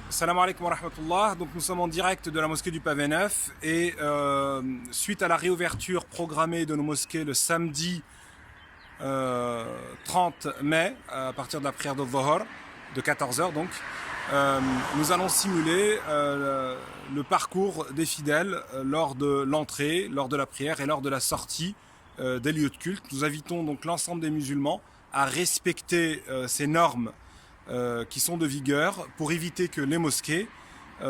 Salam alaikum wa rahmatullah. Donc nous sommes en direct de la mosquée du Pavé Neuf et suite à la réouverture programmée de nos mosquées le samedi 30 mai à partir de la prière de Dhuhr de 14h donc nous allons simuler le parcours des fidèles lors de l'entrée, lors de la prière et lors de la sortie des lieux de culte. Nous invitons donc l'ensemble des musulmans à respecter ces normes qui sont de vigueur pour éviter que les mosquées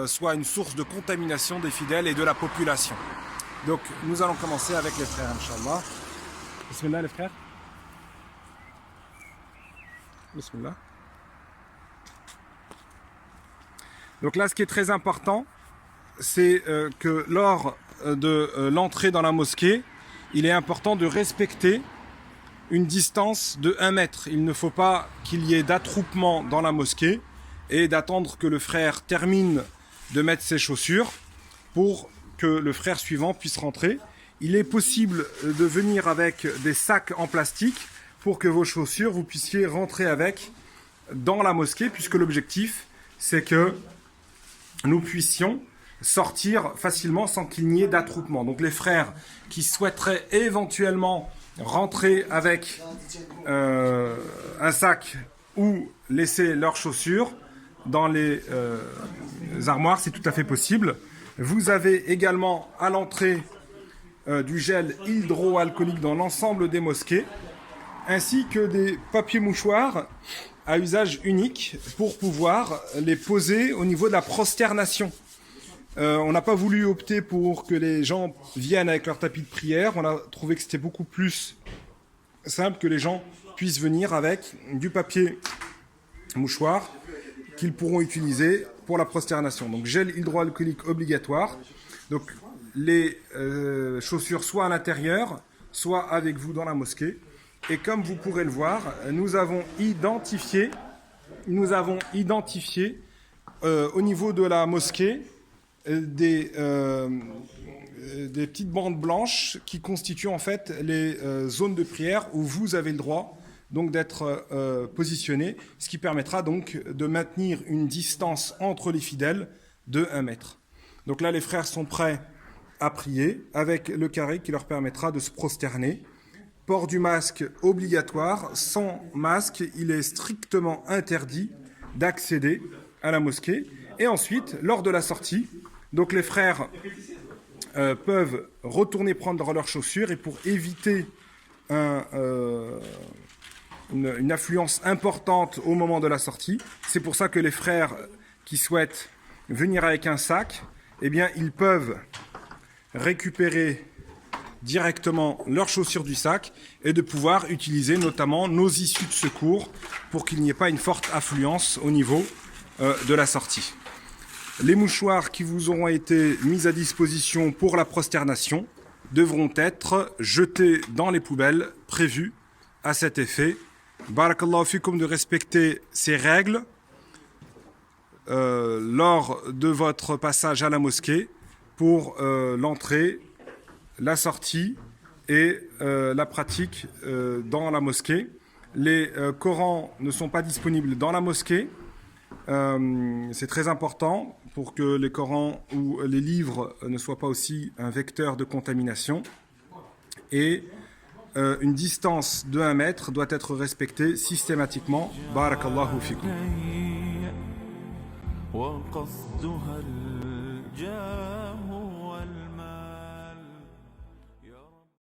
soient une source de contamination des fidèles et de la population. Donc nous allons commencer avec les frères, Inch'Allah. Bismillah les frères. Bismillah. Donc là, ce qui est très important, c'est que lors de l'entrée dans la mosquée, il est important de respecter une distance de 1 mètre. Il ne faut pas qu'il y ait d'attroupement dans la mosquée et d'attendre que le frère termine de mettre ses chaussures pour que le frère suivant puisse rentrer. Il est possible de venir avec des sacs en plastique pour que vos chaussures, vous puissiez rentrer avec dans la mosquée, puisque l'objectif, c'est que nous puissions sortir facilement sans qu'il n'y ait d'attroupement. Donc les frères qui souhaiteraient éventuellement rentrer avec un sac ou laisser leurs chaussures dans les armoires, c'est tout à fait possible. Vous avez également à l'entrée du gel hydroalcoolique dans l'ensemble des mosquées, ainsi que des papiers mouchoirs à usage unique pour pouvoir les poser au niveau de la prosternation. On n'a pas voulu opter pour que les gens viennent avec leur tapis de prière. On a trouvé que c'était beaucoup plus simple que les gens puissent venir avec du papier mouchoir qu'ils pourront utiliser pour la prosternation. Donc gel hydroalcoolique obligatoire. Donc les chaussures soit à l'intérieur, soit avec vous dans la mosquée. Et comme vous pourrez le voir, nous avons identifié au niveau de la mosquée des petites bandes blanches qui constituent en fait les zones de prière où vous avez le droit donc d'être positionné, ce qui permettra donc de maintenir une distance entre les fidèles de 1 mètre. Donc là, les frères sont prêts à prier avec le carré qui leur permettra de se prosterner. Port du masque obligatoire. Sans masque, il est strictement interdit d'accéder à la mosquée. Et ensuite, lors de la sortie, donc les frères peuvent retourner prendre leurs chaussures et pour éviter une affluence importante au moment de la sortie, c'est pour ça que les frères qui souhaitent venir avec un sac, eh bien, ils peuvent récupérer directement leurs chaussures du sac et de pouvoir utiliser notamment nos issues de secours pour qu'il n'y ait pas une forte affluence au niveau de la sortie. Les mouchoirs qui vous auront été mis à disposition pour la prosternation devront être jetés dans les poubelles prévues à cet effet. Barakallahu fikum de respecter ces règles lors de votre passage à la mosquée pour l'entrée, la sortie et la pratique dans la mosquée. Les Corans ne sont pas disponibles dans la mosquée. C'est très important pour que les Corans ou les livres ne soient pas aussi un vecteur de contamination. Et une distance de 1 mètre doit être respectée systématiquement. Barakallahu fikum.